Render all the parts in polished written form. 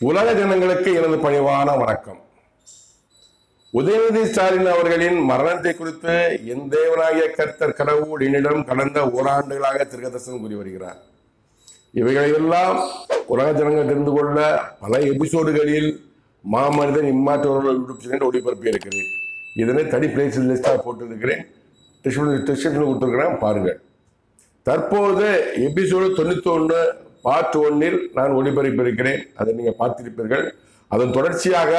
உலக ஜனங்களுக்கு எனது பணிவான வணக்கம். உதயநிதி ஸ்டாலின் அவர்களின் மரணத்தை குறித்து என் தேவனாகிய கர்த்தர் கடவுள் என்னிடம் கடந்த ஓராண்டுகளாக தீர்க்கதரிசனம் கூறி வருகிறார். இவைகளெல்லாம் உலக ஜனங்கள் தெரிந்து கொள்ள பல எபிசோடுகளில் மாமனிதன் இம்மாற்றவர்கள் யூடியூப் சேனல் ஒளிபரப்பி இருக்கிறேன். இதனை தனி பிளேஸ் லிஸ்டாக போட்டிருக்கிறேன், டிஸ்கிரிப்ஷனில் கொடுத்துருக்கிறேன், பாருங்கள். தற்போது எபிசோடு 91 பார்ட் 1 நான் ஒளிபரப்பியிருக்கிறேன். அதை நீங்கள் பார்த்திருப்பீர்கள். அதன் தொடர்ச்சியாக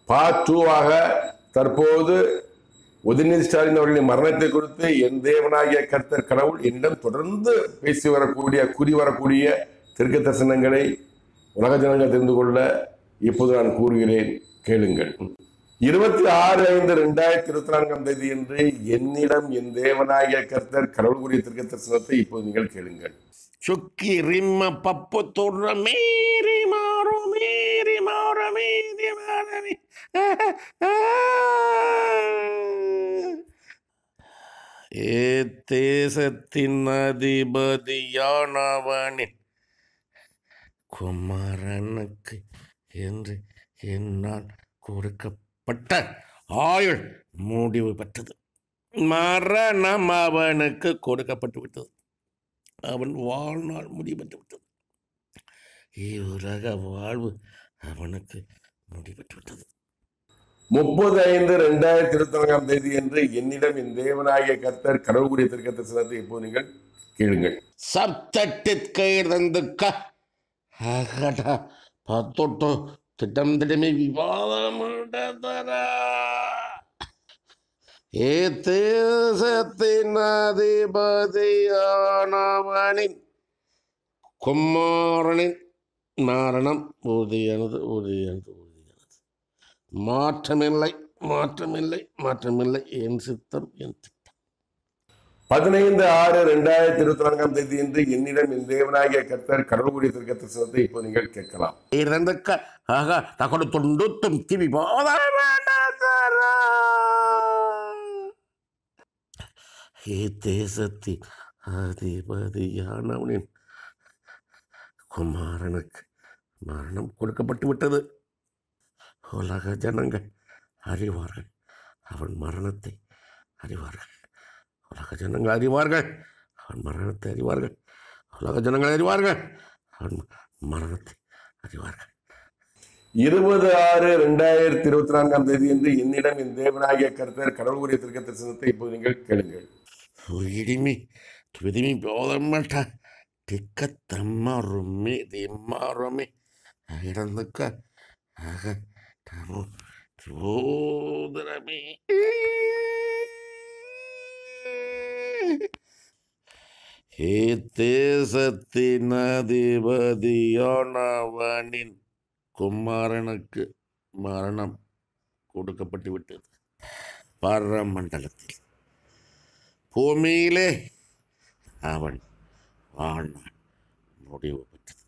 பார்ட் 2 தற்போது உதயநிதி ஸ்டாலின் அவர்களின் மரணத்தை குறித்து என் தேவனாகிய கர்த்தர் கடவுள் என்னிடம் தொடர்ந்து பேசி வரக்கூடிய கூறி வரக்கூடிய தீர்க்க தரிசனங்களை உலக ஜனங்கள் தெரிந்து கொள்ள இப்போது நான் கூறுகிறேன், கேளுங்கள். 26/5/2024 என்று என்னிடம் என் தேவனாகிய கர்த்தர் கடவுள் கூறிய தீர்க்க தரிசனத்தை இப்போது நீங்கள் கேளுங்கள். சுக்கி ரிம்ம பப்பு துற மேரி மாறோ மேரி மாறோ மேரி மாறி தேசத்தின் அதிபதியானவனின் குமாரனுக்கு என்று என்னால் கொடுக்கப்பட்ட ஆயுள் முடிவு பெற்றது. மரணம் அவனுக்கு கொடுக்கப்பட்டு விட்டது. அவன் வாழ்நாள் முடிவெட்டு விட்டது. உலக வாழ்வு அவனுக்கு முடிவெட்டு விட்டது. 30/5/2024 என்று என்னிடம் என் தேவனாகிய கர்த்தர் கடவுள் கூறிய தீர்க்க தரிசனத்தை இப்போது நீங்கள் கேளுங்கள். சப்தட்டிற்க பத்தொட்டு திட்டம் திடமே விவாதமுண்டதரா தேசத்தின் அதிபதியானவனின் குமாரனின் மரணம் உறுதியானது உறுதியானது உறுதியானது. மாற்றமில்லை மாற்றமில்லை மாற்றமில்லை. என் சித்தம் என் திட்டம். 15/6/2024 என்று என்னிடம் என் தேவனாகிய கர்த்தர் கடவுள் கூறிய தீர்க்க தரிசனத்தை இப்போது நீங்கள் கேட்கலாம். தேசத்தின் அதிபதியானவனின் குமாரனுக்கு மரணம் கொடுக்கப்பட்டு விட்டது. உலக ஜனங்கள் அறிவார்கள், அவன் மரணத்தை அறிவார்கள். உலக ஜனங்கள் அறிவார்கள், அவன் மரணத்தை அறிவார்கள். உலக ஜனங்கள் அறிவார்கள், அவன் மரணத்தை அறிவார்கள். 20/6/2024 என்று என்னிடம் என் தேவனாகிய கர்த்தர் கடவுள் கூறிய தீர்க்க தரிசனத்தை இப்போது நீங்கள் கேளுங்கள். இடிமி துதிமி போதமட்ட திக்கத்தம்மாருமி திம்மாருமி இறந்துக்க ஆக தமு சோதரமி தேசத்தின் அதிபதியானவனின் குமாரனுக்கு மரணம் கொடுக்கப்பட்டு விட்டது. பரமண்டலத்தில் பூமியிலே அவன் வாழ்நாள் முடிவு பெற்றது.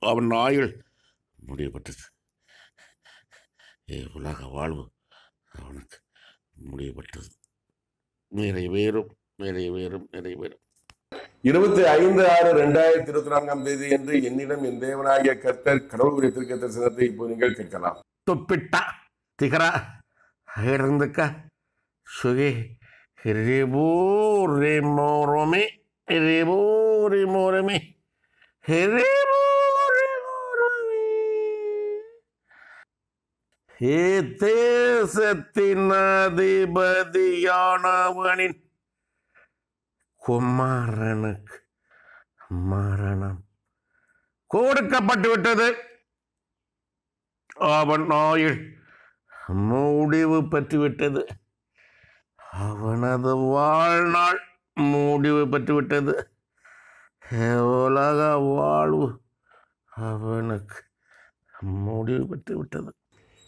அவன் ஆயுள் முடிவு பெற்றது. உலக வாழ்வு அவனுக்கு முடிவு பெற்றது. நிறைவேறும் நிறைவேறும் நிறைவேறும். 25/6/2024 என்று என்னிடம் என் தேவனாகிய கர்த்தர் கடவுள் கூறிய தீர்க்க தரிசனத்தை இப்போது நீங்கள் கேட்கலாம். தொப்பிட்டா திகரா இருந்துக்க சுகி ரிமோரமே ரிமோரமே தேசத்தின் அதிபதியானவனின் குமாரனுக்கு மரணம் கொடுக்கப்பட்டு விட்டது. அவன் ஆயுள் முடிவு பெற்றுவிட்டது. அவனது வாழ்நாள் முடிவு பெற்றுவிட்டது. உலக வாழ்வு அவனுக்கு முடிவு பெற்றுவிட்டது.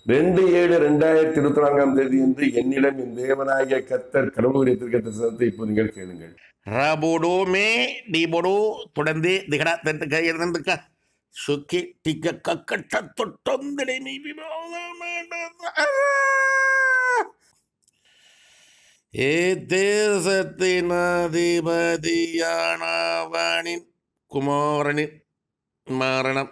2/7/2024 என்று என்னிடம் என் தேவனாகிய கர்த்தர் கடவுள் கூறிய தீர்க்க தரிசனத்தை இப்போது நீங்கள் கேளுங்கள். ரபோடோமே டிபோடோ தொடர்ந்து திகடா தட்டுக்க இருந்துக்க சுக்கி டிக்க கக்கட்ட தொட்டொந்தடை விவாதம் தேசத்தின் அதிபதியானவனின் குமாரனின் மரணம்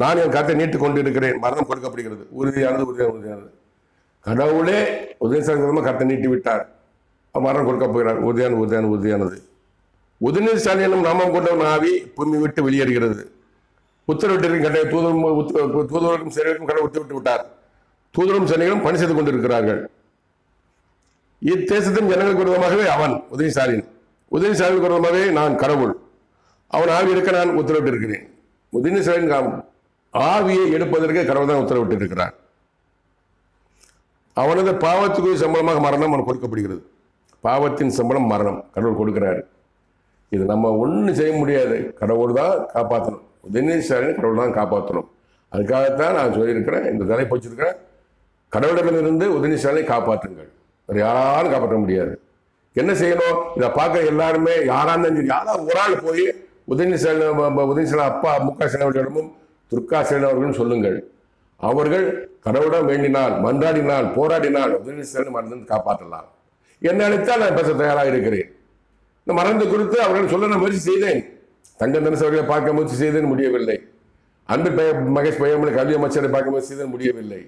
நான் என் கருத்தை நீட்டுக் கொண்டிருக்கிறேன். மரணம் கொடுக்கப்படுகிறது. உறுதியானது. கடவுளே உதயநிதி கருத்தை நீட்டி விட்டார். மரணம் கொடுக்க போகிறார். உறுதியானது. உதயநிதி ஸ்டாலின் என்னும் நாமம் கொண்ட ஆவி பூமி விட்டு வெளியேறுகிறது. உத்தரவிட்டிருக்கும் தூதருக்கும் சேனைகளுக்கும் கடவுள் உத்தரவிட்டு விட்டார். தூதரும் சேனைகளும் பணி செய்து கொண்டிருக்கிறார்கள். இத்தேசத்தின் ஜனங்களுக்கு விரோதமாகவே அவன் உதயநிதி ஸ்டாலின் விரோதமாகவே நான் கடவுள். அவன் ஆவி இருக்க நான் உத்தரவிட்டு இருக்கிறேன். உதயநிதி ஸ்டாலின் ஆவியை எடுப்பதற்கு கடவுள் தான் உத்தரவிட்டு இருக்கிறார். அவனது பாவத்துக்கு சம்பளமாக மரணம் அவன் கொடுக்கப்படுகிறது. பாவத்தின் சம்பளம் மரணம் கடவுள் கொடுக்கிறார். இது நம்ம ஒன்றும் செய்ய முடியாது. கடவுள் தான் காப்பாற்றணும். உதயநிதி ஸ்டாலின் கடவுள் தான் காப்பாற்றணும். அதுக்காகத்தான் நான் சொல்லியிருக்கிறேன், இந்த தலைப்பு வச்சிருக்கிறேன். கடவுளிடமிருந்து உதயநிதி ஸ்டாலினை காப்பாற்றுங்கள். வேறு யாரும் காப்பாற்ற முடியாது. என்ன செய்யணும்? இதை பார்க்க எல்லாருமே யாராவது ஒரு ஆள் போய் உதயநிதி ஸ்டாலின் அப்பா முக ஸ்டாலினிடமும் துர்கா ஸ்டாலின் அவர்களும் சொல்லுங்கள். அவர்கள் கடவுளிடம் வேண்டினால், மன்றாடினால், போராடினால் உதயநிதி ஸ்டாலின் மரணத்தை காப்பாற்றலாம். என்ன அழைத்தால் நான் பேச தயாராக இருக்கிறேன். இந்த மரணத்தை குறித்து அவர்கள் சொல்ல நான் முயற்சி செய்தேன். தங்கம் தனசு அவர்களை பார்க்க முயற்சி செய்தேன், முடியவில்லை. அன்பு மகேஷ் பொய்யாமொழி கல்வி அமைச்சரை பார்க்க முயற்சி செய்தேன், முடியவில்லை.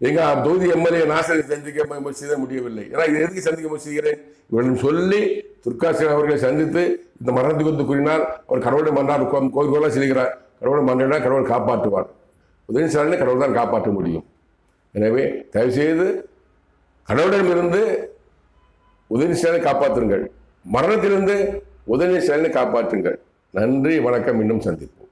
எங்க தொகுதி எம்எல்ஏ நாசரை சந்திக்க முயற்சி செய்த முடியவில்லை. ஏன்னா இது எதுக்கு சந்திக்க முயற்சி செய்கிறேன்? இவர்களும் சொல்லி துர்காசி அவர்களை சந்தித்து இந்த மரணத்தை குறித்து கூறினால் அவர் கடவுளை மன்றாடு கோயில்கோளாக செல்கிறார். கடவுளை மன்றாடினா கடவுள் காப்பாற்றுவார். உதயநிதி ஸ்டாலினை கடவுள் தான் காப்பாற்ற முடியும். எனவே தயவுசெய்து கடவுளிடமிருந்து உதயநிதி ஸ்டாலினை காப்பாற்றுங்கள். மரணத்திலிருந்து உதயநிதி ஸ்டாலினை காப்பாற்றுங்கள். நன்றி, வணக்கம். இன்னும் சந்திப்போம்.